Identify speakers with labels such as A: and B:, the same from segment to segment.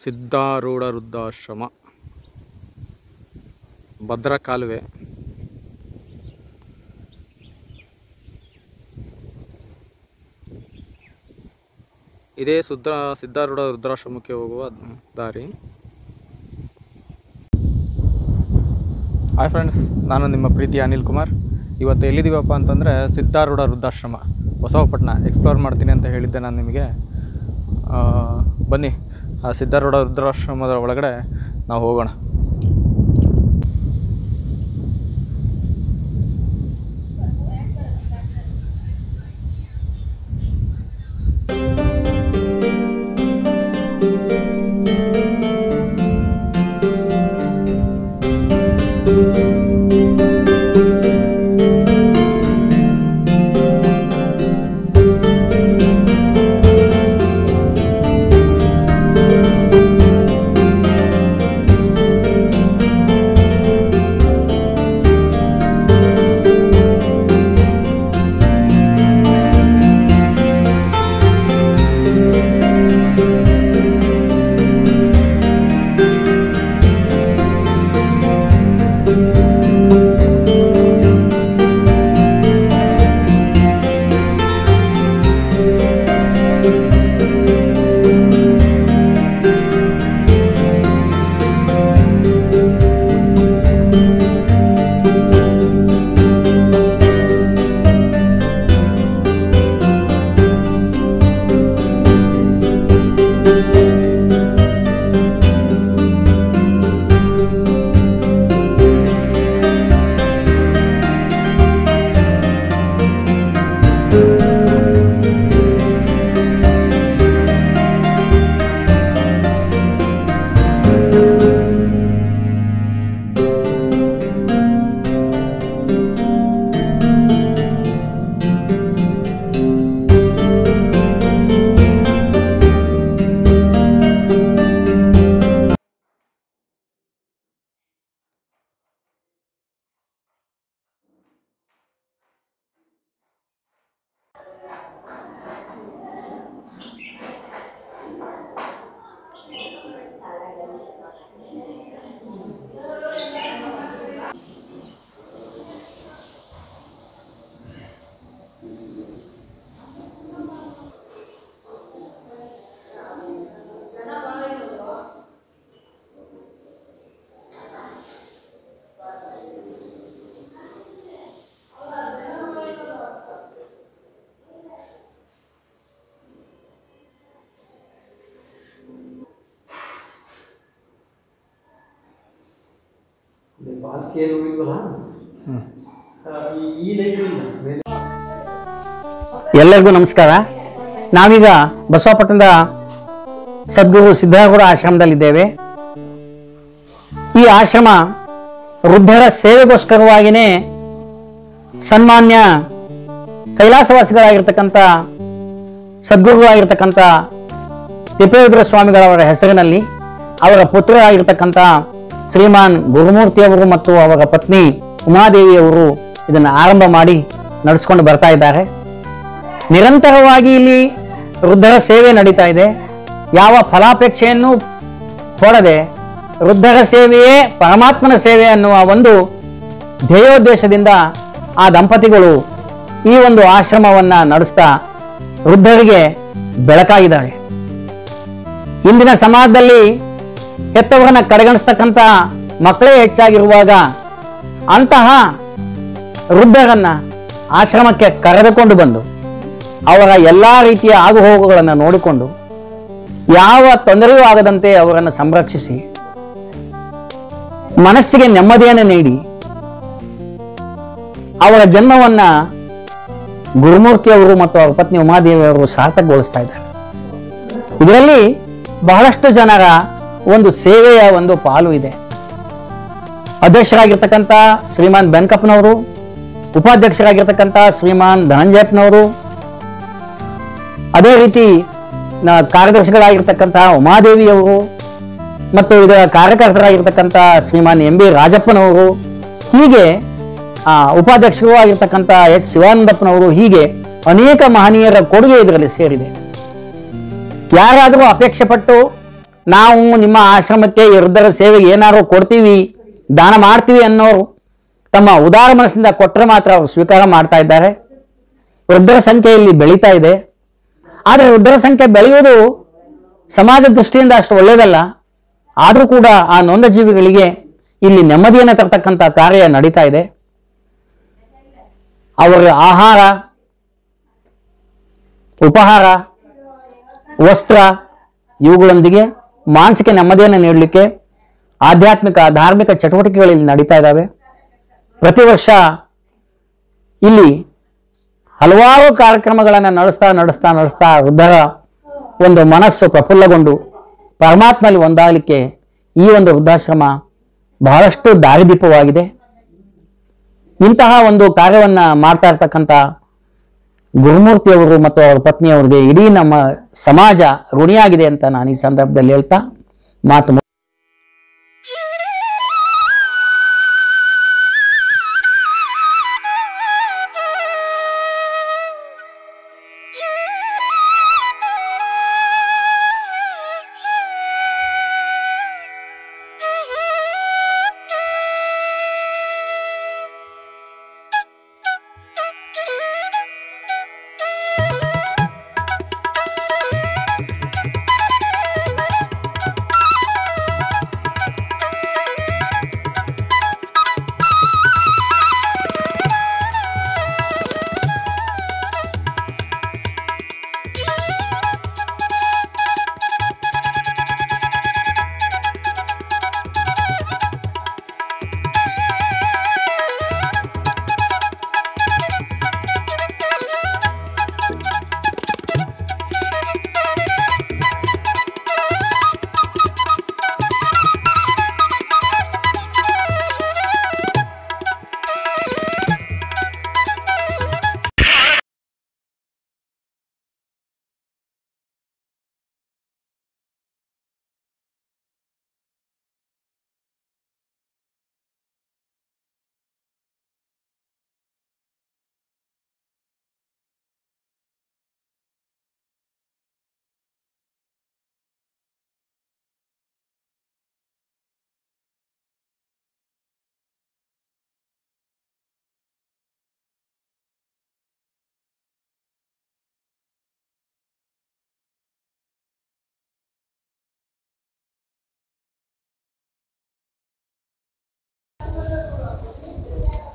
A: ಸಿದ್ಧಾರೂಢ ವೃದ್ಧಾಶ್ರಮ, ಭದ್ರಕಾಲುವೆ. ಇದೇ ಸಿದ್ಧಾರೂಢ ವೃದ್ಧಾಶ್ರಮಕ್ಕೆ ಹೋಗುವ ದಾರಿ. ಹಾಯ್ ಫ್ರೆಂಡ್ಸ್, ನಾನು ನಿಮ್ಮ ಪ್ರೀತಿಯ ಅನಿಲ್ ಕುಮಾರ್. ಇವತ್ತು ಎಲ್ಲಿದ್ದೀವಪ್ಪ ಅಂತಂದರೆ ಸಿದ್ಧಾರೂಢ ವೃದ್ಧಾಶ್ರಮ, ಬಸವಪಟ್ಟಣ ಎಕ್ಸ್ಪ್ಲೋರ್ ಮಾಡ್ತೀನಿ ಅಂತ ಹೇಳಿದ್ದೆ ನಾನು ನಿಮಗೆ. ಬನ್ನಿ, ಆ ಸಿದ್ಧಾರೂಢ ವೃದ್ಧಾಶ್ರಮದ ಒಳಗಡೆ ನಾವು ಹೋಗೋಣ.
B: ಎಲ್ಲರಿಗೂ ನಮಸ್ಕಾರ. ನಾವೀಗ ಬಸವಪಟ್ಟಣದ ಸದ್ಗುರು ಸಿದ್ಧಾರೂಢ ಆಶ್ರಮದಲ್ಲಿದ್ದೇವೆ. ಈ ಆಶ್ರಮ ವೃದ್ಧರ ಸೇವೆಗೋಸ್ಕರವಾಗಿಯೇ ಸನ್ಮಾನ್ಯ ಕೈಲಾಸವಾಸಿಗಳಾಗಿರ್ತಕ್ಕಂಥ ಸದ್ಗುರುಗಳಾಗಿರ್ತಕ್ಕಂಥ ತಿಪ್ಪೇರುದ್ರ ಸ್ವಾಮಿಗಳವರ ಹೆಸರಿನಲ್ಲಿ ಅವರ ಪುತ್ರರಾಗಿರ್ತಕ್ಕಂಥ ಶ್ರೀಮಾನ್ ಗುರುಮೂರ್ತಿಯವರು ಮತ್ತು ಅವರ ಪತ್ನಿ ಉಮಾದೇವಿಯವರು ಇದನ್ನು ಆರಂಭ ಮಾಡಿ ನಡೆಸ್ಕೊಂಡು ಬರ್ತಾ ಇದ್ದಾರೆ. ನಿರಂತರವಾಗಿ ಇಲ್ಲಿ ವೃದ್ಧರ ಸೇವೆ ನಡೀತಾ ಇದೆ. ಯಾವ ಫಲಾಪೇಕ್ಷೆಯನ್ನು ಕೊಡದೆ ವೃದ್ಧರ ಸೇವೆಯೇ ಪರಮಾತ್ಮನ ಸೇವೆ ಅನ್ನುವ ಒಂದು ಧ್ಯೇಯೋದ್ದೇಶದಿಂದ ಆ ದಂಪತಿಗಳು ಈ ಒಂದು ಆಶ್ರಮವನ್ನು ನಡೆಸ್ತಾ ವೃದ್ಧರಿಗೆ ಬೆಳಕಾಗಿದ್ದಾರೆ. ಇಂದಿನ ಸಮಾಜದಲ್ಲಿ ಹೆತ್ತವರನ್ನ ಕಡೆಗಣಿಸ್ತಕ್ಕಂಥ ಮಕ್ಕಳೇ ಹೆಚ್ಚಾಗಿರುವಾಗ ಅಂತಹ ವೃದ್ಧರನ್ನ ಆಶ್ರಮಕ್ಕೆ ಕರೆದುಕೊಂಡು ಬಂದು ಅವರ ಎಲ್ಲ ರೀತಿಯ ಆಗುಹೋಗುಗಳನ್ನು ನೋಡಿಕೊಂಡು ಯಾವ ತೊಂದರೆಯೂ ಆಗದಂತೆ ಅವರನ್ನು ಸಂರಕ್ಷಿಸಿ ಮನಸ್ಸಿಗೆ ನೆಮ್ಮದಿಯನ್ನು ನೀಡಿ ಅವರ ಜನ್ಮವನ್ನ ಗುರುಮೂರ್ತಿಯವರು ಮತ್ತು ಅವರ ಪತ್ನಿ ಉಮಾದೇವಿಯವರು ಸಾರ್ಥಕಗೊಳಿಸ್ತಾ ಇದ್ದಾರೆ. ಇದರಲ್ಲಿ ಬಹಳಷ್ಟು ಜನರ ಒಂದು ಸೇವೆಯ ಒಂದು ಪಾಲು ಇದೆ. ಅಧ್ಯಕ್ಷರಾಗಿರ್ತಕ್ಕಂಥ ಶ್ರೀಮಾನ್ ಬೆನ್ಕಪ್ಪನವರು, ಉಪಾಧ್ಯಕ್ಷರಾಗಿರ್ತಕ್ಕಂಥ ಶ್ರೀಮಾನ್ ಧನಂಜಯಪ್ಪನವರು, ಅದೇ ರೀತಿ ಕಾರ್ಯದರ್ಶಿಗಳಾಗಿರ್ತಕ್ಕಂಥ ಉಮಾದೇವಿಯವರು ಮತ್ತು ಇದರ ಕಾರ್ಯಕರ್ತರಾಗಿರ್ತಕ್ಕಂಥ ಶ್ರೀಮಾನ್ ಎಂ ಬಿ ರಾಜಪ್ಪನವರು, ಹೀಗೆ ಉಪಾಧ್ಯಕ್ಷರು ಆಗಿರ್ತಕ್ಕಂಥ ಎಚ್ ಶಿವಾನಂದಪ್ಪನವರು, ಹೀಗೆ ಅನೇಕ ಮಹನೀಯರ ಕೊಡುಗೆ ಇದರಲ್ಲಿ ಸೇರಿದೆ. ಯಾರಾದರೂ ಅಪೇಕ್ಷೆ ಪಟ್ಟು ನಾವು ನಿಮ್ಮ ಆಶ್ರಮಕ್ಕೆ ಈ ವೃದ್ಧರ ಸೇವೆಗೆ ಏನಾದ್ರು ಕೊಡ್ತೀವಿ, ದಾನ ಮಾಡ್ತೀವಿ ಅನ್ನೋರು ತಮ್ಮ ಉದಾರ ಮನಸ್ಸಿಂದ ಕೊಟ್ಟರೆ ಮಾತ್ರ ಅವರು ಸ್ವೀಕಾರ ಮಾಡ್ತಾ ಇದ್ದಾರೆ. ವೃದ್ಧರ ಸಂಖ್ಯೆ ಇಲ್ಲಿ ಬೆಳೀತಾ ಇದೆ. ಆದರೆ ವೃದ್ಧರ ಸಂಖ್ಯೆ ಬೆಳೆಯುವುದು ಸಮಾಜ ದೃಷ್ಟಿಯಿಂದ ಅಷ್ಟು ಒಳ್ಳೆಯದಲ್ಲ. ಆದರೂ ಕೂಡ ಆ ನೊಂದ ಜೀವಿಗಳಿಗೆ ಇಲ್ಲಿ ನೆಮ್ಮದಿಯನ್ನು ತರ್ತಕ್ಕಂಥ ಕಾರ್ಯ ನಡೀತಾ ಇದೆ. ಅವರ ಆಹಾರ, ಉಪಹಾರ, ವಸ್ತ್ರ ಇವುಗಳೊಂದಿಗೆ ಮಾನಸಿಕ ನೆಮ್ಮದಿಯನ್ನು ನೀಡಲಿಕ್ಕೆ ಆಧ್ಯಾತ್ಮಿಕ ಧಾರ್ಮಿಕ ಚಟುವಟಿಕೆಗಳು ಇಲ್ಲಿ ನಡೀತಾ ಇದ್ದಾವೆ. ಪ್ರತಿ ವರ್ಷ ಇಲ್ಲಿ ಹಲವಾರು ಕಾರ್ಯಕ್ರಮಗಳನ್ನು ನಡೆಸ್ತಾ ವೃದ್ಧರ ಒಂದು ಮನಸ್ಸು ಪ್ರಫುಲ್ಲಗೊಂಡು ಪರಮಾತ್ಮಲ್ಲಿ ಒಂದಾಗಲಿಕ್ಕೆ ಈ ಒಂದು ವೃದ್ಧಾಶ್ರಮ ಬಹಳಷ್ಟು ದಾರಿದೀಪವಾಗಿದೆ. ಇಂತಹ ಒಂದು ಕಾರ್ಯವನ್ನು ಮಾಡ್ತಾ ಇರ್ತಕ್ಕಂಥ ಗುರುಮೂರ್ತಿಯವರು ಮತ್ತು ಅವರ ಪತ್ನಿಯವರಿಗೆ ಇಡೀ ನಮ್ಮ ಸಮಾಜ ಋಣಿಯಾಗಿದೆ ಅಂತ ನಾನು ಈ ಸಂದರ್ಭದಲ್ಲಿ ಹೇಳ್ತಾ ಮಾತು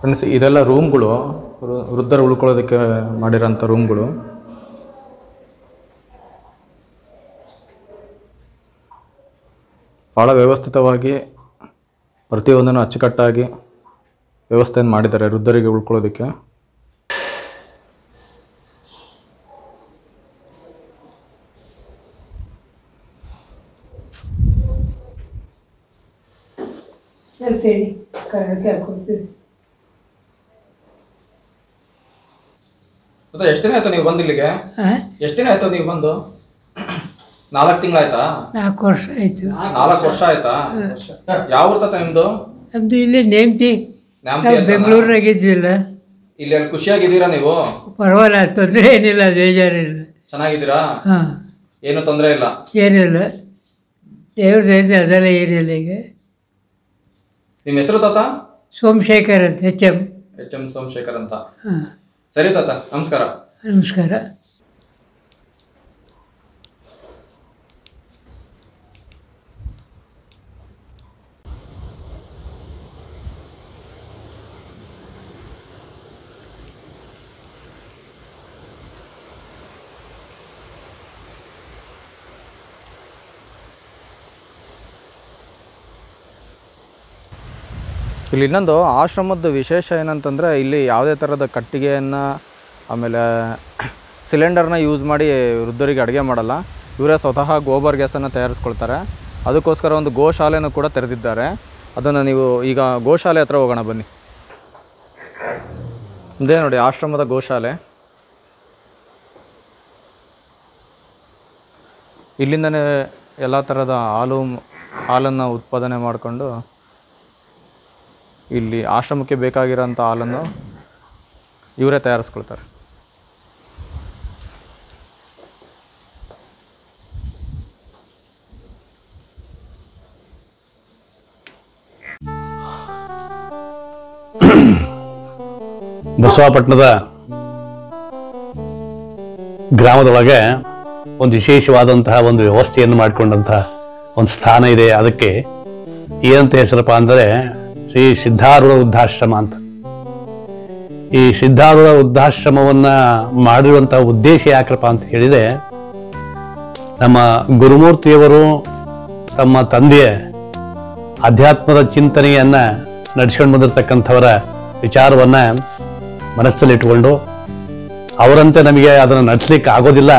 A: ಫ್ರೆಂಡ್ಸ್, ಇದೆಲ್ಲ ರೂಮ್ಗಳು, ವೃದ್ಧರು ಉಳ್ಕೊಳ್ಳೋದಕ್ಕೆ ಮಾಡಿರೋಂಥ ರೂಮ್ಗಳು. ಭಾಳ ವ್ಯವಸ್ಥಿತವಾಗಿ ಪ್ರತಿಯೊಂದನ್ನು ಅಚ್ಚುಕಟ್ಟಾಗಿ ವ್ಯವಸ್ಥೆಯನ್ನು ಮಾಡಿದ್ದಾರೆ ವೃದ್ಧರಿಗೆ ಉಳ್ಕೊಳ್ಳೋದಕ್ಕೆ. ಎಷ್ಟು ದಿನ ಆಯ್ತು ನೀವು ಬಂದು ಇಲ್ಲಿಗೆ? ಎಷ್ಟು ದಿನ ಆಯ್ತು ನೀವು ಬಂದು? 4 ತಿಂಗಳಾಯ್ತಾ?
C: 4 ವರ್ಷ ಆಯ್ತು.
A: 4 ವರ್ಷ ಆಯ್ತಾ? ಯಾವ ಊರು ತಾತ ನಿಮ್ದು?
C: ನಮ್ದು ಇಲ್ಲೇ ನೇಮ್ತಿ. ಬೆಂಗಳೂರಾಗಿದ್ವಿಲ್ಲ.
A: ಇಲ್ಲಿ ಖುಷಿಯಾಗಿದ್ದೀರಾ ನೀವು?
C: ಪರವಾಗಿಲ್ಲ, ತೊಂದರೆ ಏನಿಲ್ಲ, ಬೇಜಾರಿಲ್ಲ.
A: ಚೆನ್ನಾಗಿದ್ದೀರಾ?
C: ಹಾಂ,
A: ಏನು ತೊಂದರೆ ಇಲ್ಲ?
C: ಏನಿಲ್ಲ, ದೇವ್ರ ದಯೆ ಅದೆಲ್ಲ ಏನಿಲ್ಲ. ಈಗ
A: ನಿಮ್ಮ ಹೆಸರು ತಾತ?
C: ಸೋಮಶೇಖರ್ ಅಂತ,
A: HM ಸೋಮಶೇಖರ್ ಅಂತ.
C: ಹಾಂ,
A: ಸರಿ ತಾತ, ನಮಸ್ಕಾರ.
C: ನಮಸ್ಕಾರ.
A: ಇಲ್ಲಿ ಇನ್ನೊಂದು ಆಶ್ರಮದ ವಿಶೇಷ ಏನಂತಂದರೆ, ಇಲ್ಲಿ ಯಾವುದೇ ಥರದ ಕಟ್ಟಿಗೆಯನ್ನು ಆಮೇಲೆ ಸಿಲಿಂಡರ್ನ ಯೂಸ್ ಮಾಡಿ ವೃದ್ಧರಿಗೆ ಅಡುಗೆ ಮಾಡಲ್ಲ. ಇವರೇ ಸ್ವತಃ ಗೋಬರ್ ಗ್ಯಾಸನ್ನು ತಯಾರಿಸ್ಕೊಳ್ತಾರೆ. ಅದಕ್ಕೋಸ್ಕರ ಒಂದು ಗೋಶಾಲೆನೂ ಕೂಡ ತೆರೆದಿದ್ದಾರೆ. ಅದನ್ನು ನೀವು ಈಗ ಗೋಶಾಲೆ ಹತ್ರ ಹೋಗೋಣ ಬನ್ನಿ. ಇದೇ ನೋಡಿ ಆಶ್ರಮದ ಗೋಶಾಲೆ. ಇಲ್ಲಿಂದನೇ ಎಲ್ಲ ಥರದ ಹಾಲನ್ನು ಉತ್ಪಾದನೆ ಮಾಡಿಕೊಂಡು ಇಲ್ಲಿ ಆಶ್ರಮಕ್ಕೆ ಬೇಕಾಗಿರೋಂಥ ಹಾಲನ್ನು ಇವರೇ ತಯಾರಿಸ್ಕೊಳ್ತಾರೆ.
D: ಬಸವಾಪಟ್ಟಣದ ಗ್ರಾಮದೊಳಗೆ ಒಂದು ವಿಶೇಷವಾದಂತಹ ಒಂದು ವ್ಯವಸ್ಥೆಯನ್ನು ಮಾಡಿಕೊಂಡಂತಹ ಒಂದು ಸ್ಥಾನ ಇದೆ. ಅದಕ್ಕೆ ಏನಂತ ಹೆಸರಪ್ಪ ಅಂದರೆ ಶ್ರೀ ಸಿದ್ಧಾರೂಢ ವೃದ್ಧಾಶ್ರಮ ಅಂತ. ಈ ಸಿದ್ಧಾರೂಢ ವೃದ್ಧಾಶ್ರಮವನ್ನ ಮಾಡಿರುವಂತಹ ಉದ್ದೇಶ ಯಾಕಪ್ಪ ಅಂತ ಹೇಳಿದ್ರೆ, ನಮ್ಮ ಗುರುಮೂರ್ತಿಯವರು ತಮ್ಮ ತಂದೆಯ ಅಧ್ಯಾತ್ಮದ ಚಿಂತನೆಯನ್ನ ನಡೆಸ್ಕೊಂಡು ಬಂದಿರತಕ್ಕಂಥವರ ವಿಚಾರವನ್ನ ಮನಸ್ಸಲ್ಲಿಟ್ಟುಕೊಂಡು ಅವರಂತೆ ನಮಗೆ ಅದನ್ನು ನಡೆಸಲಿಕ್ಕೆ ಆಗೋದಿಲ್ಲ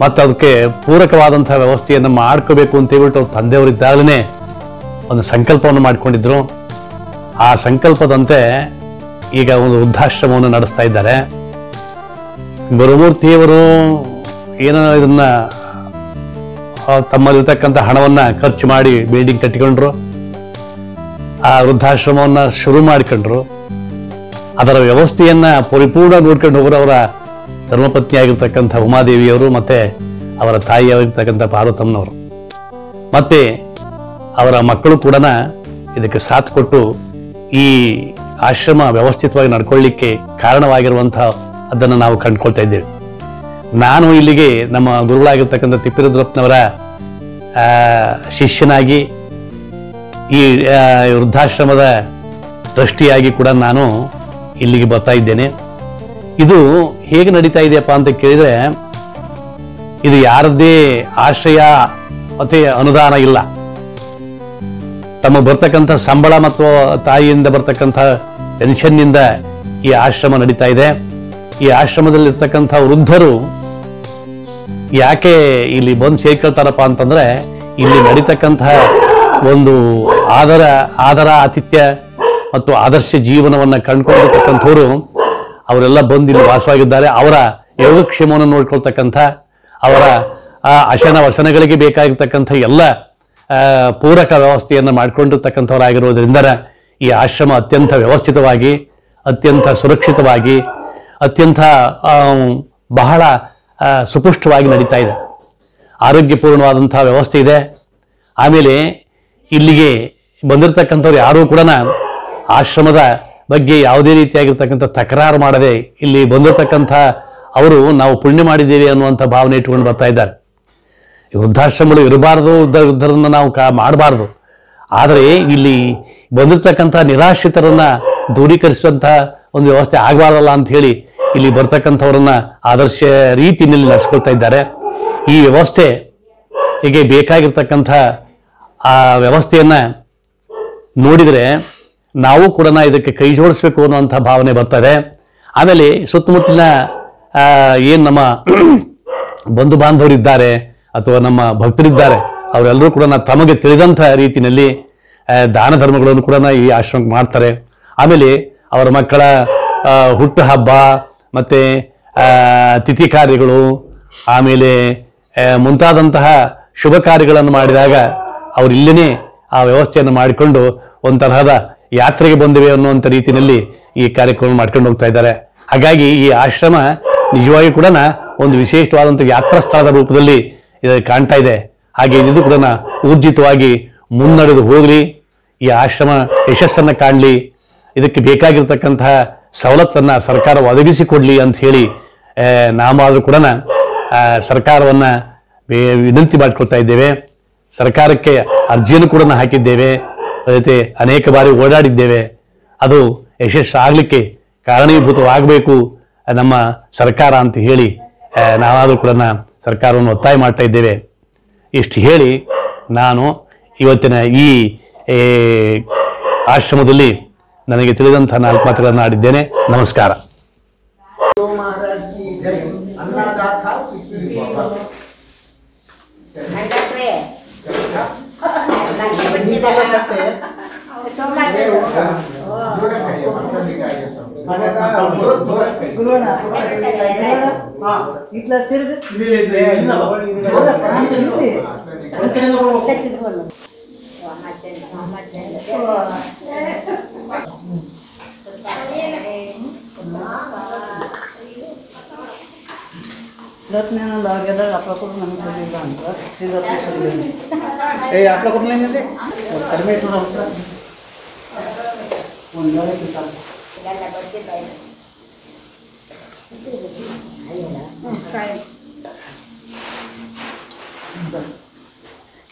D: ಮತ್ತು ಅದಕ್ಕೆ ಪೂರಕವಾದಂತಹ ವ್ಯವಸ್ಥೆಯನ್ನು ಮಾಡ್ಕೋಬೇಕು ಅಂತ ಹೇಳ್ಬಿಟ್ಟು ಅವ್ರ ತಂದೆಯವರಿದ್ದಾಗಲೇ ಒಂದು ಸಂಕಲ್ಪವನ್ನು ಮಾಡಿಕೊಂಡಿದ್ರು. ಆ ಸಂಕಲ್ಪದಂತೆ ಈಗ ಒಂದು ವೃದ್ಧಾಶ್ರಮವನ್ನು ನಡೆಸ್ತಾ ಇದ್ದಾರೆ. ಗುರುಮೂರ್ತಿಯವರು ಏನೋ ಇದನ್ನ ತಮ್ಮಲ್ಲಿರ್ತಕ್ಕಂಥ ಹಣವನ್ನ ಖರ್ಚು ಮಾಡಿ ಬಿಲ್ಡಿಂಗ್ ಕಟ್ಟಿಕೊಂಡ್ರು. ಆ ವೃದ್ಧಾಶ್ರಮವನ್ನ ಶುರು ಮಾಡಿಕೊಂಡ್ರು. ಅದರ ವ್ಯವಸ್ಥೆಯನ್ನ ಪರಿಪೂರ್ಣ ನೋಡ್ಕೊಂಡು ಹೋಗೋರು ಅವರ ಧರ್ಮಪತ್ನಿ ಆಗಿರ್ತಕ್ಕಂಥ ಉಮಾದೇವಿಯವರು ಮತ್ತೆ ಅವರ ತಾಯಿಯಾಗಿರ್ತಕ್ಕಂಥ ಪಾರ್ವತಮ್ಮನವರು ಮತ್ತೆ ಅವರ ಮಕ್ಕಳು ಕೂಡ ಇದಕ್ಕೆ ಸಾಥ್ ಕೊಟ್ಟು ಈ ಆಶ್ರಮ ವ್ಯವಸ್ಥಿತವಾಗಿ ನಡ್ಕೊಳ್ಳಿಕ್ಕೆ ಕಾರಣವಾಗಿರುವಂತಹ ಅದನ್ನು ನಾವು ಕಂಡುಕೊಳ್ತಾ ಇದ್ದೇವೆ. ನಾನು ಇಲ್ಲಿಗೆ ನಮ್ಮ ಗುರುಗಳಾಗಿರ್ತಕ್ಕಂಥ ತಿಪ್ಪಿರುದ್ರಪ್ಪನವರ ಶಿಷ್ಯನಾಗಿ ಈ ವೃದ್ಧಾಶ್ರಮದ ಟ್ರಸ್ಟಿಯಾಗಿ ಕೂಡ ನಾನು ಇಲ್ಲಿಗೆ ಬರ್ತಾ ಇದ್ದೇನೆ. ಇದು ಹೇಗೆ ನಡೀತಾ ಇದೆಯಪ್ಪ ಅಂತ ಕೇಳಿದ್ರೆ, ಇದು ಯಾರದ್ದೇ ಆಶ್ರಯ ಮತ್ತೆ ಅನುದಾನ ಇಲ್ಲ. ತಮ್ಮ ಬರ್ತಕ್ಕಂಥ ಸಂಬಳ ಮತ್ತು ತಾಯಿಯಿಂದ ಬರ್ತಕ್ಕಂಥ ಪೆನ್ಷನ್ನಿಂದ ಈ ಆಶ್ರಮ ನಡೀತಾ ಇದೆ. ಈ ಆಶ್ರಮದಲ್ಲಿರ್ತಕ್ಕಂಥ ವೃದ್ಧರು ಯಾಕೆ ಇಲ್ಲಿ ಬಂದು ಸೇರ್ಕೊಳ್ತಾರಪ್ಪ ಅಂತಂದ್ರೆ, ಇಲ್ಲಿ ನಡೀತಕ್ಕಂತಹ ಒಂದು ಆದರ ಆತಿಥ್ಯ ಮತ್ತು ಆದರ್ಶ ಜೀವನವನ್ನ ಕಂಡುಕೊಂಡಿರ್ತಕ್ಕಂಥವ್ರು ಅವರೆಲ್ಲ ಬಂದು ಇಲ್ಲಿ ವಾಸವಾಗಿದ್ದಾರೆ. ಅವರ ಯೋಗಕ್ಷೇಮವನ್ನು ನೋಡ್ಕೊಳ್ತಕ್ಕಂಥ, ಅವರ ಅಶನ ವಸನಗಳಿಗೆ ಬೇಕಾಗಿರ್ತಕ್ಕಂಥ ಎಲ್ಲ ಪೂರಕ ವ್ಯವಸ್ಥೆಯನ್ನು ಮಾಡಿಕೊಂಡಿರ್ತಕ್ಕಂಥವರಾಗಿರೋದ್ರಿಂದ ಈ ಆಶ್ರಮ ಅತ್ಯಂತ ವ್ಯವಸ್ಥಿತವಾಗಿ, ಅತ್ಯಂತ ಸುರಕ್ಷಿತವಾಗಿ, ಅತ್ಯಂತ ಬಹಳ ಸುಪುಷ್ಟವಾಗಿ ನಡೀತಾ ಇದೆ. ಆರೋಗ್ಯಪೂರ್ಣವಾದಂತಹ ವ್ಯವಸ್ಥೆ ಇದೆ. ಆಮೇಲೆ ಇಲ್ಲಿಗೆ ಬಂದಿರತಕ್ಕಂಥವ್ರು ಯಾರೂ ಕೂಡ ಆಶ್ರಮದ ಬಗ್ಗೆ ಯಾವುದೇ ರೀತಿಯಾಗಿರ್ತಕ್ಕಂಥ ತಕರಾರು ಮಾಡದೆ ಇಲ್ಲಿ ಬಂದಿರತಕ್ಕಂಥ ಅವರು ನಾವು ಪುಣ್ಯ ಮಾಡಿದ್ದೇವೆ ಅನ್ನುವಂಥ ಭಾವನೆ ಇಟ್ಕೊಂಡು ಬರ್ತಾ ಇದ್ದಾರೆ. ವೃದ್ಧಾಶ್ರಮಗಳು ಇರಬಾರ್ದು, ವೃದ್ಧರನ್ನ ನಾವು ಮಾಡಬಾರ್ದು. ಆದರೆ ಇಲ್ಲಿ ಬಂದಿರತಕ್ಕಂಥ ನಿರಾಶ್ರಿತರನ್ನ ದೂರೀಕರಿಸುವಂತಹ ಒಂದು ವ್ಯವಸ್ಥೆ ಆಗಬಾರ್ದಲ್ಲ ಅಂತ ಹೇಳಿ ಇಲ್ಲಿ ಬರ್ತಕ್ಕಂಥವ್ರನ್ನ ಆದರ್ಶ ರೀತಿಯಲ್ಲಿ ನಡೆಸ್ಕೊಳ್ತಾ ಇದ್ದಾರೆ. ಈ ವ್ಯವಸ್ಥೆ ಹೀಗೆ ಬೇಕಾಗಿರ್ತಕ್ಕಂಥ ಆ ವ್ಯವಸ್ಥೆಯನ್ನ ನೋಡಿದರೆ ನಾವು ಕೂಡ ಇದಕ್ಕೆ ಕೈ ಜೋಡಿಸ್ಬೇಕು ಅನ್ನುವಂಥ ಭಾವನೆ ಬರ್ತದೆ. ಆಮೇಲೆ ಸುತ್ತಮುತ್ತಲಿನ ಏನು ನಮ್ಮ ಬಂಧು ಬಾಂಧವರಿದ್ದಾರೆ ಅಥವಾ ನಮ್ಮ ಭಕ್ತರಿದ್ದಾರೆ ಅವರೆಲ್ಲರೂ ಕೂಡ ತಮಗೆ ತಿಳಿದಂಥ ರೀತಿಯಲ್ಲಿ ದಾನ ಧರ್ಮಗಳನ್ನು ಕೂಡ ಈ ಆಶ್ರಮಕ್ಕೆ ಮಾಡ್ತಾರೆ. ಆಮೇಲೆ ಅವರ ಮಕ್ಕಳ ಹುಟ್ಟು ಹಬ್ಬ ಮತ್ತು ತಿಥಿ ಕಾರ್ಯಗಳು, ಆಮೇಲೆ ಮುಂತಾದಂತಹ ಶುಭ ಕಾರ್ಯಗಳನ್ನು ಮಾಡಿದಾಗ ಅವರು ಇಲ್ಲೇ ಆ ವ್ಯವಸ್ಥೆಯನ್ನು ಮಾಡಿಕೊಂಡು ಒಂತರಹದ ಯಾತ್ರೆಗೆ ಬಂದಿವೆ ಅನ್ನುವಂಥ ರೀತಿಯಲ್ಲಿ ಈ ಕಾರ್ಯಕ್ರಮ ಮಾಡ್ಕೊಂಡು ಹೋಗ್ತಾ ಇದ್ದಾರೆ. ಹಾಗಾಗಿ ಈ ಆಶ್ರಮ ನಿಜವಾಗಿ ಕೂಡ ಒಂದು ವಿಶೇಷವಾದಂಥ ಯಾತ್ರಾ ಸ್ಥಳದ ರೂಪದಲ್ಲಿ ಕಾಣ್ತಾ ಇದೆ. ಹಾಗೆ ಇದು ಕೂಡ ಊರ್ಜಿತವಾಗಿ ಮುನ್ನಡೆದು ಹೋಗಲಿ, ಈ ಆಶ್ರಮ ಯಶಸ್ಸನ್ನು ಕಾಣಲಿ, ಇದಕ್ಕೆ ಬೇಕಾಗಿರ್ತಕ್ಕಂತಹ ಸವಲತ್ತನ್ನು ಸರ್ಕಾರ ಒದಗಿಸಿಕೊಡ್ಲಿ ಅಂತ ಹೇಳಿ ನಾವಾದರೂ ಕೂಡ ಸರ್ಕಾರವನ್ನು ವಿನಂತಿ ಮಾಡಿಕೊಳ್ತಾ ಇದ್ದೇವೆ. ಸರ್ಕಾರಕ್ಕೆ ಅರ್ಜಿಯನ್ನು ಕೂಡ ಹಾಕಿದ್ದೇವೆ, ಜೊತೆ ಅನೇಕ ಬಾರಿ ಓಡಾಡಿದ್ದೇವೆ. ಅದು ಯಶಸ್ಸಾಗಲಿಕ್ಕೆ ಕಾರಣೀಭೂತವಾಗಬೇಕು ನಮ್ಮ ಸರ್ಕಾರ ಅಂತ ಹೇಳಿ ನಾವಾದರೂ ಕೂಡ ಸರ್ಕಾರವನ್ನು ಒತ್ತಾಯ ಮಾಡ್ತಾ ಇದ್ದೇವೆ. ಇಷ್ಟು ಹೇಳಿ ನಾನು ಇವತ್ತಿನ ಈ ಆಶ್ರಮದಲ್ಲಿ ನನಗೆ ತಿಳಿದಂಥ 4 ಮಾತುಗಳನ್ನು ಆಡಿದ್ದೇನೆ. ನಮಸ್ಕಾರ.
C: ఇట్లా తిరుగు ನಾನು ಲಾಗೆದಾಗ ಅಪ್ಲ ಕೊಟ್ಟು ನಮಗೆ ಬಂದಿಲ್ಲ ಅಂತ ಏ ಅಪ್ಲ ಕೊಡ್ಲೇನಿದೆ ಕಡಿಮೆ ಇಟ್ಟು ಒಂದು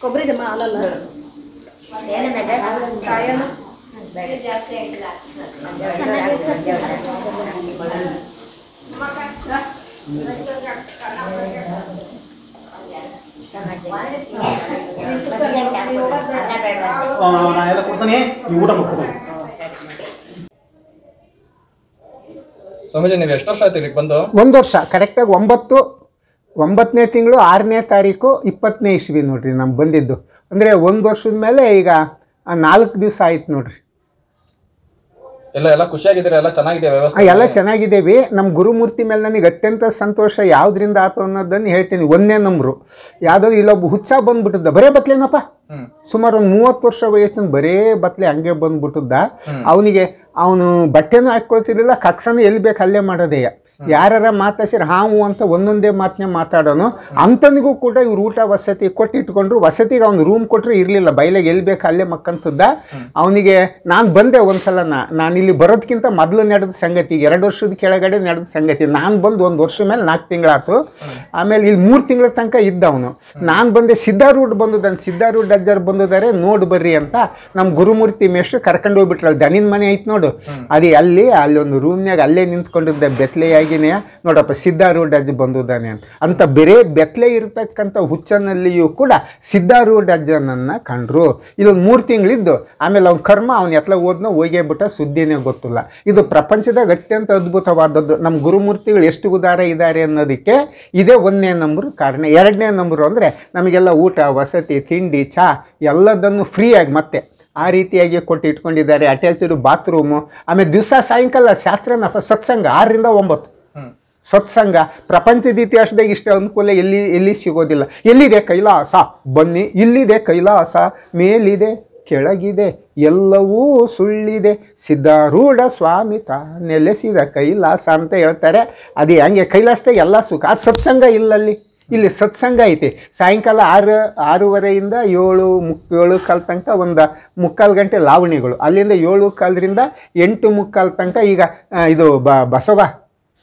E: ಕೊಬ್ಬರಿ ಹಾಲಲ್ಲ
A: ಸ್ವಾಮೀಜಿ ನೀವು ಎಷ್ಟು ವರ್ಷ ಆಯ್ತು ಇಲ್ಲಿಗೆ ಬಂದು?
F: 1 ವರ್ಷ ಕರೆಕ್ಟಾಗಿ 9ನೇ ತಿಂಗಳು 6ನೇ ತಾರೀಕು 20ನೇ ಇಸ್ವಿ ನೋಡ್ರಿ ನಮ್ಗೆ ಬಂದಿದ್ದು. ಅಂದರೆ 1 ವರ್ಷದ ಮೇಲೆ ಈಗ 4 ದಿವಸ ಆಯ್ತು ನೋಡ್ರಿ.
A: ಎಲ್ಲ ಖುಷಿಯಾಗಿದ್ದೀರಾ? ಎಲ್ಲ ಚೆನ್ನಾಗಿದೆ ವ್ಯವಸ್ಥೆ?
F: ಎಲ್ಲ ಚೆನ್ನಾಗಿದ್ದೇವೆ. ನಮ್ಮ ಗುರುಮೂರ್ತಿ ಮೇಲೆ ನನಗೆ ಅತ್ಯಂತ ಸಂತೋಷ ಯಾವುದರಿಂದ ಆಯ್ತು ಅನ್ನೋದನ್ನು ಹೇಳ್ತೀನಿ. 1ನೇ ನಂಬರು ಯಾವುದಾದ್ರು ಇಲ್ಲೊಬ್ಬ ಹುಚ್ಚ ಬಂದ್ಬಿಟ್ಟಿದ್ದ, ಬರೇ ಬತ್ಲೇನಪ್ಪ, ಸುಮಾರು ಒಂದು 30 ವರ್ಷ ವಯಸ್ಸಿನ ಬರೇ ಬತ್ಲೆ ಹಂಗೆ ಬಂದ್ಬಿಟ್ಟಿದ್ದ. ಅವನು ಬಟ್ಟೆನೂ ಹಾಕ್ಕೊಳ್ತಿರ್ಲಿಲ್ಲ, ಕಕ್ಸನೂ ಎಲ್ಲಿ ಬೇಕು ಅಲ್ಲೇ ಮಾಡೋದೇಯ. ಯಾರ ಮಾತಾಡ್ಸಿರ ಹಾವು ಅಂತ ಒಂದೊಂದೇ ಮಾತನ್ನೇ ಮಾತಾಡೋನು. ಅಂಥನಿಗೂ ಕೂಡ ಇವ್ರು ಊಟ ವಸತಿ ಕೊಟ್ಟು ಇಟ್ಕೊಂಡ್ರು. ವಸತಿಗೆ ಅವ್ನು ರೂಮ್ ಕೊಟ್ಟರೆ ಇರಲಿಲ್ಲ, ಬಯಲಾಗ ಎಲ್ಲಿ ಬೇಕು ಅಲ್ಲೇ ಮಕ್ಕಂತದ್ದ. ಅವನಿಗೆ ನಾನು ಬಂದೆ ಒಂದ್ಸಲ, ನಾನು ಇಲ್ಲಿ ಬರೋದಕ್ಕಿಂತ ಮೊದಲು ನಡೆದ ಸಂಗತಿ, 2 ವರ್ಷದ ಕೆಳಗಡೆ ನಡೆದ ಸಂಗತಿ. ನಾನು ಬಂದು 1 ವರ್ಷ ಮೇಲೆ 4 ತಿಂಗಳಾಯ್ತು. ಆಮೇಲೆ ಇಲ್ಲಿ 3 ತಿಂಗಳ ತನಕ ಇದ್ದ ಅವನು. ನಾನು ಬಂದೆ, ಸಿದ್ಧಾರೂಢ ಬಂದಿದ್ದಾನೆ, ಸಿದ್ಧಾರೂಢ ಅಜ್ಜಾರು ಬಂದಿದ್ದಾರೆ ನೋಡಿ ಬರ್ರಿ ಅಂತ ನಮ್ಮ ಗುರುಮೂರ್ತಿ ಮೇಷ್ಟ್ರು ಕರ್ಕೊಂಡು ಹೋಗ್ಬಿಟ್ರಲ್ಲ. ದನಿನ ಮನೆ ಐತೆ ನೋಡು, ಅದು ಅಲ್ಲಿ ಒಂದು ರೂಮ್ನಾಗ ಅಲ್ಲೇ ನಿಂತ್ಕೊಂಡಿದ್ದೆ ಬೆತ್ತಲೆಯಾಗಿನೇ. ನೋಡಪ್ಪ ಸಿದ್ಧಾರೂಢ ಅಜ್ಜ ಬಂದಿದ್ದಾನೆ ಅಂತ ಬೇರೆ ಬೆತ್ತಲೆ ಇರತಕ್ಕಂಥ ಹುಚ್ಚನಲ್ಲಿಯೂ ಕೂಡ ಸಿದ್ಧಾರೂಢ ಅಜ್ಜನನ್ನು ಕಂಡ್ರು. ಇಲ್ಲೊಂದು 3 ತಿಂಗಳಿದ್ದು ಆಮೇಲೆ ಅವ್ನ ಕರ್ಮ ಅವ್ನು ಎತ್ಲ ಓದ್ನೋ ಹೋಗೇ ಬಿಟ್ಟ, ಸುದ್ದಿನೇ ಗೊತ್ತಿಲ್ಲ. ಇದು ಪ್ರಪಂಚದಾಗ ಅತ್ಯಂತ ಅದ್ಭುತವಾದದ್ದು. ನಮ್ಮ ಗುರುಮೂರ್ತಿಗಳು ಎಷ್ಟು ಉದಾರ ಇದ್ದಾರೆ ಅನ್ನೋದಕ್ಕೆ ಇದೇ 1ನೇ ನಂಬರು ಕಾರಣ. 2ನೇ ನಂಬರು ಅಂದರೆ ನಮಗೆಲ್ಲ ಊಟ ವಸತಿ ತಿಂಡಿ ಚಹಾ ಎಲ್ಲದನ್ನು ಫ್ರೀಯಾಗಿ ಮತ್ತೆ ಆ ರೀತಿಯಾಗಿ ಕೊಟ್ಟು ಇಟ್ಕೊಂಡಿದ್ದಾರೆ. Attached bathroom. ಆಮೇಲೆ ದಿವಸ ಸಾಯಂಕಾಲ ಶಾಸ್ತ್ರನ ಸತ್ಸಂಗ 6ರಿಂದ 9 ಸತ್ಸಂಗ. ಪ್ರಪಂಚದ ಇತಿಹಾಸದಾಗ ಇಷ್ಟು ಅನುಕೂಲ ಎಲ್ಲಿ ಸಿಗೋದಿಲ್ಲ. ಎಲ್ಲಿದೆ ಕೈಲಾಸ ಬನ್ನಿ, ಇಲ್ಲಿದೆ ಕೈಲಾಸ, ಮೇಲಿದೆ ಕೆಳಗಿದೆ ಎಲ್ಲವೂ ಸುಳ್ಳಿದೆ, ಸಿದ್ಧಾರೂಢ ಸ್ವಾಮಿ ತಾ ನೆಲೆಸಿದ ಕೈಲಾಸ ಅಂತ ಹೇಳ್ತಾರೆ. ಅದು ಹೆಂಗೆ ಕೈಲಾಸದಾಗ ಎಲ್ಲ ಸುಖ. ಅದು ಸತ್ಸಂಗ ಇಲ್ಲಲ್ಲಿ. ಇಲ್ಲಿ ಸತ್ಸಂಗ ಐತಿ. ಸಾಯಂಕಾಲ 6:30ಯಿಂದ 7:15 ತನಕ ಒಂದು 3/4 ಗಂಟೆ ಲಾವಣಿಗಳು. ಅಲ್ಲಿಂದ 7:15ರಿಂದ 8:15 ತನಕ ಈಗ ಇದು ಬಸವ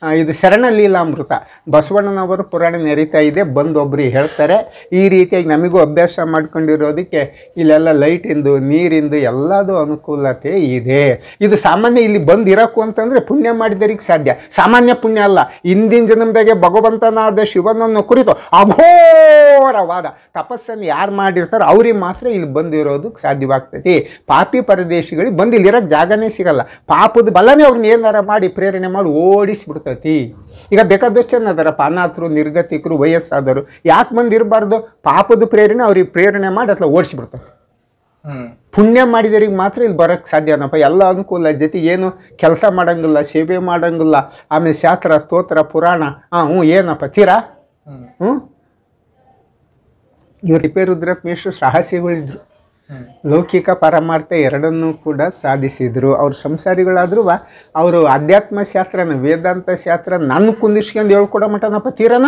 F: ಇದು ಶರಣ ಲೀಲಾಮೃತ ಬಸವಣ್ಣನವರು ಪುರಾಣ ನಡೀತಾ ಇದೆ. ಬಂದೊಬ್ಬರು ಹೇಳ್ತಾರೆ. ಈ ರೀತಿಯಾಗಿ ನಮಗೂ ಅಭ್ಯಾಸ ಮಾಡ್ಕೊಂಡಿರೋದಕ್ಕೆ ಇಲ್ಲೆಲ್ಲ ಲೈಟಿಂದು ನೀರಿಂದು ಎಲ್ಲದೂ ಅನುಕೂಲತೆ ಇದೆ. ಇದು ಸಾಮಾನ್ಯ ಇಲ್ಲಿ ಬಂದಿರೋಕು ಅಂತಂದರೆ ಪುಣ್ಯ ಮಾಡಿದರಿಗೆ ಸಾಧ್ಯ. ಸಾಮಾನ್ಯ ಪುಣ್ಯ ಅಲ್ಲ. ಹಿಂದಿನ ಜನ್ಮದಾಗೆ ಭಗವಂತನಾದ ಶಿವನನ್ನು ಕುರಿತು ಅಘೋರವಾದ ತಪಸ್ಸನ್ನು ಯಾರು ಮಾಡಿರ್ತಾರೋ ಅವ್ರಿಗೆ ಮಾತ್ರ ಇಲ್ಲಿ ಬಂದಿರೋದಕ್ಕೆ ಸಾಧ್ಯವಾಗ್ತೈತಿ. ಪಾಪಿ ಪರದೇಶಿಗಳಿಗೆ ಬಂದು ಇಲ್ಲಿರೋಕ್ಕೆ ಜಾಗನೇ ಸಿಗಲ್ಲ. ಪಾಪದ ಬಲನೇ ಅವ್ರನ್ನ ಏನಾರ ಮಾಡಿ ಪ್ರೇರಣೆ ಮಾಡಿ ಓಡಿಸ್ಬಿಡ್ತಾರೆ. ಈಗ ಬೇಕಾದಷ್ಟು ಜನ ಅದಾರಪ್ಪ, ಅನಾಥರು ನಿರ್ಗತಿಕರು ವಯಸ್ಸಾದರು. ಯಾಕೆ ಬಂದಿರಬಾರ್ದು? ಪಾಪದ ಪ್ರೇರಣೆ ಅವ್ರಿಗೆ ಪ್ರೇರಣೆ ಮಾಡಿ ಅಥವಾ ಓಡಿಸಿಬಿಡ್ತಾರೆ. ಪುಣ್ಯ ಮಾಡಿದವ್ರಿಗೆ ಮಾತ್ರ ಇಲ್ಲಿ ಬರೋಕ್ಕೆ ಸಾಧ್ಯನಪ್ಪ. ಎಲ್ಲ ಅನುಕೂಲ, ಜೊತೆಗೆ ಏನು ಕೆಲಸ ಮಾಡೋಂಗಿಲ್ಲ, ಸೇವೆ ಮಾಡೋಂಗಿಲ್ಲ. ಆಮೇಲೆ ಶಾಸ್ತ್ರ ಸ್ತೋತ್ರ ಪುರಾಣ ಏನಪ್ಪ ತೀರಾ ಇವ್ರು ತಿಪ್ಪೇರುದ್ರಪ್ಪ ಮೇಷ್ಟ್ರು ಸಾಹಸಿಗಳಿದ್ರು. ಲೌಕಿಕ ಪರಮಾರ್ಥ ಎರಡನ್ನೂ ಕೂಡ ಸಾಧಿಸಿದರು. ಅವ್ರ ಸಂಸಾರಿಗಳಾದ್ರೂ ಅವರು ಅಧ್ಯಾತ್ಮ ಶಾಸ್ತ್ರನ ವೇದಾಂತ ಶಾಸ್ತ್ರ ನನ್ನ ಕುಂದಿಸ್ಕೊಂಡು ಹೇಳ್ಕೊಡೋ ಮಟನಪ್ಪ ತೀರನ.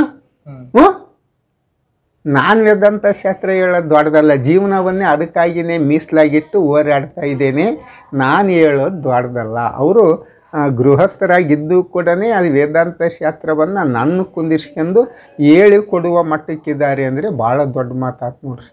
F: ನಾನು ವೇದಾಂತ ಶಾಸ್ತ್ರ ಹೇಳೋದು ದೊಡ್ಡದಲ್ಲ, ಜೀವನವನ್ನೇ ಅದಕ್ಕಾಗಿಯೇ ಮೀಸಲಾಗಿಟ್ಟು ಹೋರಾಡ್ತಾ ಇದ್ದೇನೆ. ನಾನು ಹೇಳೋದು ದೊಡ್ಡದಲ್ಲ. ಅವರು ಗೃಹಸ್ಥರಾಗಿದ್ದು ಕೂಡ ಅದು ವೇದಾಂತ ಶಾಸ್ತ್ರವನ್ನು ನನ್ನ ಕುಂದಿಸ್ಕೊಂಡು ಹೇಳಿ ಕೊಡುವ ಮಟ್ಟಕ್ಕಿದ್ದಾರೆ ಅಂದರೆ ಭಾಳ ದೊಡ್ಡ ಮಾತಾಯ್ತು ನೋಡ್ರಿ.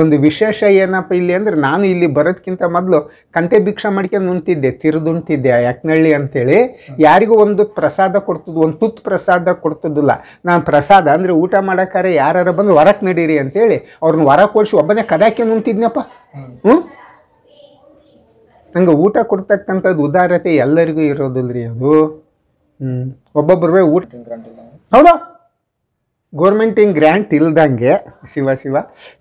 F: ಒಂದು ವಿಶೇಷ ಏನಪ್ಪ ಇಲ್ಲಿ ಅಂದರೆ, ನಾನು ಇಲ್ಲಿ ಬರೋದಕ್ಕಿಂತ ಮೊದಲು ಕಂತೆ ಭಿಕ್ಷಾ ಮಾಡ್ಕೊಂಡು ಉಣ್ತಿದ್ದೆ, ತಿರ್ದುಣ್ತಿದ್ದೆ ಯಾಕ್ನಳ್ಳಿ ಅಂತೇಳಿ. ಯಾರಿಗೂ ಒಂದು ಪ್ರಸಾದ ಕೊಡ್ತದ್ದು, ಒಂದು ತುತ್ತು ಪ್ರಸಾದ ಕೊಡ್ತದಿಲ್ಲ. ನಾನು ಪ್ರಸಾದ ಅಂದರೆ ಊಟ ಮಾಡೋಕ್ಕಾರೆ ಯಾರು ಬಂದು ಹೊರಕ್ಕೆ ನಡೀರಿ ಅಂತೇಳಿ ಅವ್ರನ್ನ ಹೊರ ಕೊಡಿಸಿ ಒಬ್ಬನೇ ಕದಾಕ್ಯಂಡು ಉಣ್ತಿದ್ನಪ್ಪ. ನಂಗೆ ಊಟ ಕೊಡ್ತಕ್ಕಂಥದ್ದು ಉದಾರತೆ ಎಲ್ಲರಿಗೂ ಇರೋದಿಲ್ಲ ರೀ ಅದು. ಒಬ್ಬೊಬ್ಬರು ಊಟ ಹೌದಾ ಗೌರ್ಮೆಂಟಿಂಗ್ ಗ್ರ್ಯಾಂಟ್ ಇಲ್ದಂಗೆ ಶಿವ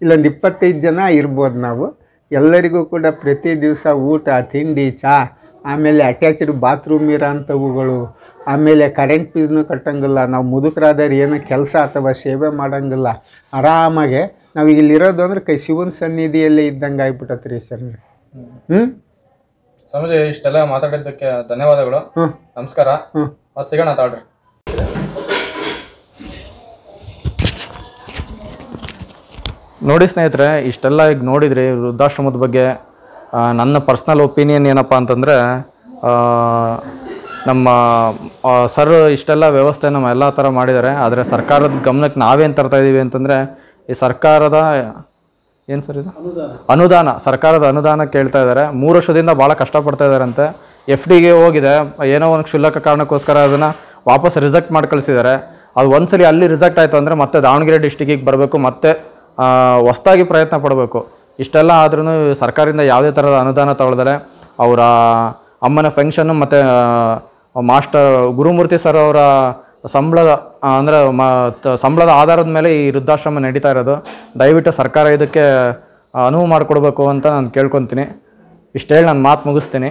F: ಇಲ್ಲೊಂದು 25 ಜನ ಇರ್ಬೋದು ನಾವು. ಎಲ್ಲರಿಗೂ ಕೂಡ ಪ್ರತಿ ದಿವಸ ಊಟ ತಿಂಡಿ ಚಹಾ, ಆಮೇಲೆ ಅಟ್ಯಾಚ್ಡ್ ಬಾತ್ರೂಮ್ ಇರೋಂಥವುಗಳು, ಆಮೇಲೆ ಕರೆಂಟ್ ಫೀಸ್ನು ಕಟ್ಟಂಗಿಲ್ಲ. ನಾವು ಮುದುಕರಾದವ್ರು ಏನೋ ಕೆಲಸ ಅಥವಾ ಸೇವೆ ಮಾಡೋಂಗಿಲ್ಲ. ಆರಾಮಾಗೆ ನಾವು ಇಲ್ಲಿರೋದು ಅಂದ್ರೆ ಕೈ ಶಿವನ ಸನ್ನಿಧಿಯಲ್ಲೇ ಇದ್ದಂಗೆ ಆಗ್ಬಿಟ್ಟತ್ರಿ ಸರ್.
A: ಸ್ವಾಮೀಜಿ ಇಷ್ಟೆಲ್ಲ ಮಾತಾಡಿದ್ದಕ್ಕೆ ಧನ್ಯವಾದಗಳು. ನಮಸ್ಕಾರ. ಮತ್ತೆ ಸಿಗೋಣ ತಾಳ್ರಿ. ನೋಡಿ ಸ್ನೇಹಿತರೆ, ಇಷ್ಟೆಲ್ಲ ಈಗ ನೋಡಿದ್ರಿ ವೃದ್ಧಾಶ್ರಮದ ಬಗ್ಗೆ. ನನ್ನ ಪರ್ಸ್ನಲ್ ಒಪಿನಿಯನ್ ಏನಪ್ಪ ಅಂತಂದರೆ, ನಮ್ಮ ಸರ್ ಇಷ್ಟೆಲ್ಲ ವ್ಯವಸ್ಥೆ ನಮ್ಮ ಎಲ್ಲ ಥರ ಮಾಡಿದ್ದಾರೆ. ಆದರೆ ಸರ್ಕಾರದ ಗಮನಕ್ಕೆ ನಾವೇನು ತರ್ತಾ ಇದ್ದೀವಿ ಅಂತಂದರೆ, ಈ ಸರ್ಕಾರದ ಏನು ಸರ್ ಇದು ಅನುದಾನ, ಸರ್ಕಾರದ ಅನುದಾನ ಕೇಳ್ತಾ ಇದ್ದಾರೆ. 3 ವರ್ಷದಿಂದ ಭಾಳ ಕಷ್ಟಪಡ್ತಾ ಇದ್ದಾರಂತೆ. FDಗೆ ಹೋಗಿದೆ, ಏನೋ ಒಂದು ಕ್ಷುಲ್ಲಕ ಕಾರಣಕ್ಕೋಸ್ಕರ ಅದನ್ನು ವಾಪಸ್ ರಿಜೆಕ್ಟ್ ಮಾಡಿ ಕಳಿಸಿದ್ದಾರೆ. ಅದು ಒಂದ್ಸಲಿ ಅಲ್ಲಿ ರಿಜೆಕ್ಟ್ ಆಯಿತು ಅಂದರೆ ಮತ್ತೆ ದಾವಣಗೆರೆ ಡಿಸ್ಟಿಕ್ಕಿಗೆ ಬರಬೇಕು, ಮತ್ತೆ ಹೊಸ್ದಾಗಿ ಪ್ರಯತ್ನ ಪಡಬೇಕು. ಇಷ್ಟೆಲ್ಲ ಆದ್ರೂ ಸರ್ಕಾರದಿಂದ ಯಾವುದೇ ಥರದ ಅನುದಾನ ತಗೊಳ್ತಾರೆ. ಅವರ ಅಮ್ಮನ ಫಂಕ್ಷನ್ನು ಮತ್ತು ಮಾಸ್ಟರ್ ಗುರುಮೂರ್ತಿ ಸರ್ ಅವರ ಸಂಬಳದ ಅಂದರೆ ಸಂಬಳದ ಆಧಾರದ ಮೇಲೆ ಈ ವೃದ್ಧಾಶ್ರಮ ನಡೀತಾ ಇರೋದು. ದಯವಿಟ್ಟು ಸರ್ಕಾರ ಇದಕ್ಕೆ ಅನುವು ಮಾಡಿಕೊಡ್ಬೇಕು ಅಂತ ನಾನು ಕೇಳ್ಕೊತೀನಿ. ಇಷ್ಟು ಹೇಳಿ ನಾನು ಮಾತು ಮುಗಿಸ್ತೀನಿ.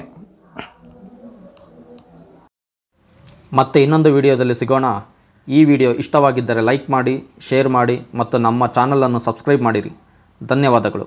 A: ಮತ್ತೆ ಇನ್ನೊಂದು ವಿಡಿಯೋದಲ್ಲಿ ಸಿಗೋಣ. ಈ ವಿಡಿಯೋ ಇಷ್ಟವಾಗಿದ್ದರೆ ಲೈಕ್ ಮಾಡಿ, ಶೇರ್ ಮಾಡಿ ಮತ್ತು ನಮ್ಮ ಚಾನಲನ್ನು ಸಬ್ಸ್ಕ್ರೈಬ್ ಮಾಡಿರಿ. ಧನ್ಯವಾದಗಳು.